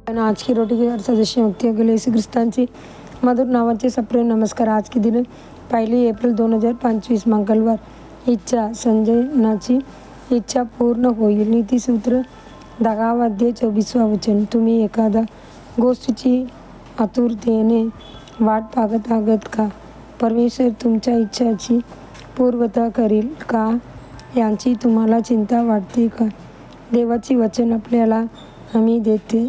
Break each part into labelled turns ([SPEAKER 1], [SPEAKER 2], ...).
[SPEAKER 1] आज की रोटी के सदस्य मुक्ती गेले येशू ख्रिस्तांचे मधुर नावाचे सप्रेम नमस्कार। आज की दिन 1 एप्रिल 2025 मंगळवार। इच्छा संजनाची इच्छा पूर्ण होईल। नीतिसूत्र 10 अध्याय 24 वचन। तुम्ही एखादा गोष्टीची आतुरतेने वाट पाहत आहात का? परमेश्वर तुमच्या इच्छाची पूर्तता करील का याची तुम्हाला चिंता वाटते का? देवाची वचन आपल्याला हमी देते,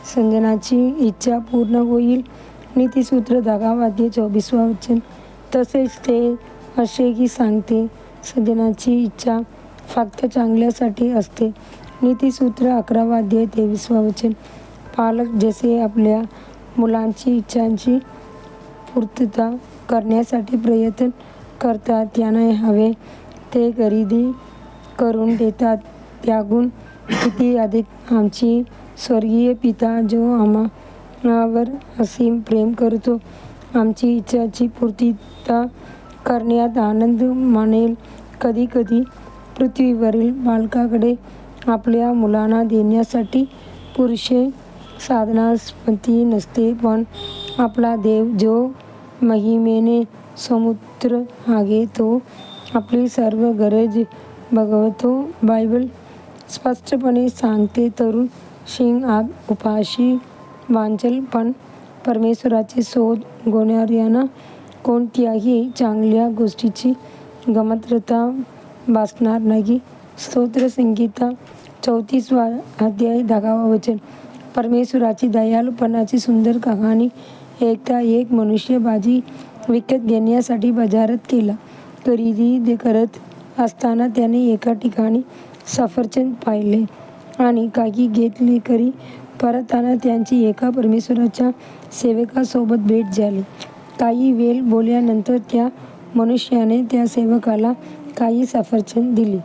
[SPEAKER 1] संजनाची इच्छा पूर्ण होईल। नीतिसूत्र 10 अध्याय 24 वचन। तसेच ते असेही सांगते, संजनाची इच्छा फक्त चांगल्यासाठी असते। नीतिसूत्र 11 अध्याय 23 वचन। पालक जसे आपल्या मुलांची इच्छांची पूर्तता करण्यासाठी प्रयत्न करतात, त्यांना हवे ते खरेदी करून देतात, त्याहून किती अधिक आमची स्वर्गीय पिता जो आम्हावर असीम प्रेम करतो, आमची इच्छाची पूर्तता करण्यात आनंद मानेल। कधी कधी पृथ्वीवरील बालकाकडे आपल्या मुलांना देण्यासाठी पुरेसे साधनसंपत्ती नसते, पण आपला देव जो महिमेने समृद्ध आहे तो आपली सर्व गरज भागवतो। बायबल स्पष्टपणे सांगते, तरुण सिंह उपाशी वांचेल, पण परमेश्वराचे शोध घेणाऱ्यांना कोणत्याही चांगल्या गोष्टीची कमतरता भासणार नाही। स्तोत्रसंगीता 34 अध्याय 10 वचन। परमेश्वराची दयाळूपणाची सुंदर कहाणी। एकदा एक मनुष्य भाजी विकत घेण्यासाठी बाजारात गेला। खरेदी करत असताना त्याने एका ठिकाणी सफरचंद पाहिले आणि काही घेतले। घरी परतताना त्यांची एका परमेश्वराच्या सेवकासोबत भेट झाली। काही वेळ बोलल्यानंतर त्या मनुष्याने त्या सेवकाला काही सफरचंद दिली।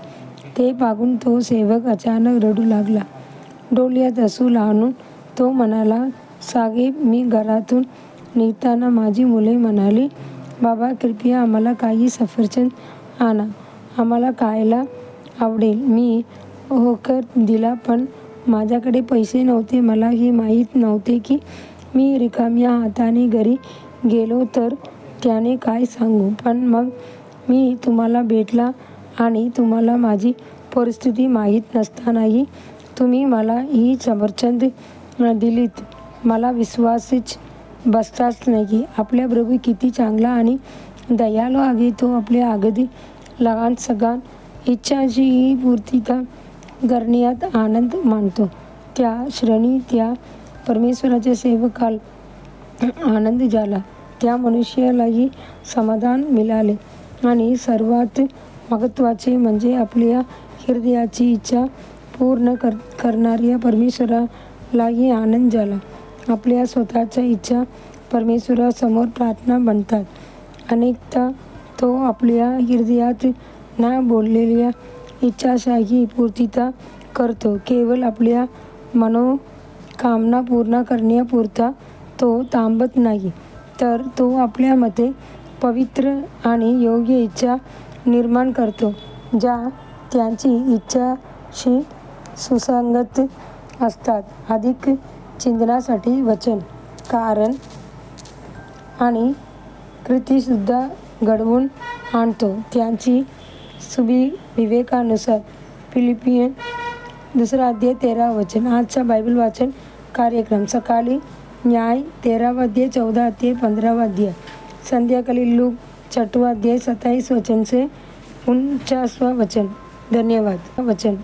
[SPEAKER 1] ते पाहून तो सेवक अचानक रडू लागला। डोळ्यात अश्रू आणून तो म्हणाला, साहेब, मी घरातून निघताना माझी मुले म्हणाली, बाबा कृपया आम्हाला काही सफरचंद आणा, आम्हाला खायला आवडेल। मी होकार दिला, पण माझ्याकडे पैसे नव्हते। मला हे माहीत नव्हते की मी रिकाम्या हाताने घरी गेलो तर त्याने काय सांगू, पण मग मी तुम्हाला भेटला आणि तुम्हाला माझी परिस्थिती माहीत नसतानाही तुम्ही मला ही सफरचंद दिलीत। मला विश्वासच बसताच नाही। आपला प्रभू किती चांगला आणि दयाळू आहे। तो आपल्या अगदी लहान सगळ्या इच्छांचीही पूर्तता करण्यात आनंद मानतो। त्या क्षणी त्या परमेश्वराच्या सेवकाला आनंद झाला, त्या मनुष्यालाही समाधान मिळाले आणि सर्वात महत्त्वाचे म्हणजे आपल्या हृदयाची इच्छा पूर्ण करणाऱ्या परमेश्वरालाही आनंद झाला। आपल्या स्वतःच्या इच्छा परमेश्वरासमोर प्रार्थना बनतात। अनेकदा तो आपल्या हृदयात न बोललेल्या इच्छांचाही पूर्तता करतो। केवळ आपल्या मनोकामना पूर्ण करण्यापुरता तो थांबत नाही, तर तो आपल्यामध्ये पवित्र आणि योग्य इच्छा निर्माण करतो, ज्या त्याची इच्छांशी सुसंगत असतात। अधिक चिंतनासाठी वचन, कारण आणि कृतीसुद्धा घडवून आणतो त्यांची विवेकानुसार। फिलिपियन 2 अध्याय 13 वचन। आजचा बायबल वाचन कार्यक्रम सकाळी न्याय 13 अध्याय 14 ते 15 अध्याय, संध्याकाळी लूक 6 अध्याय 27 वचन से 49 वचन। धन्यवाद। वचन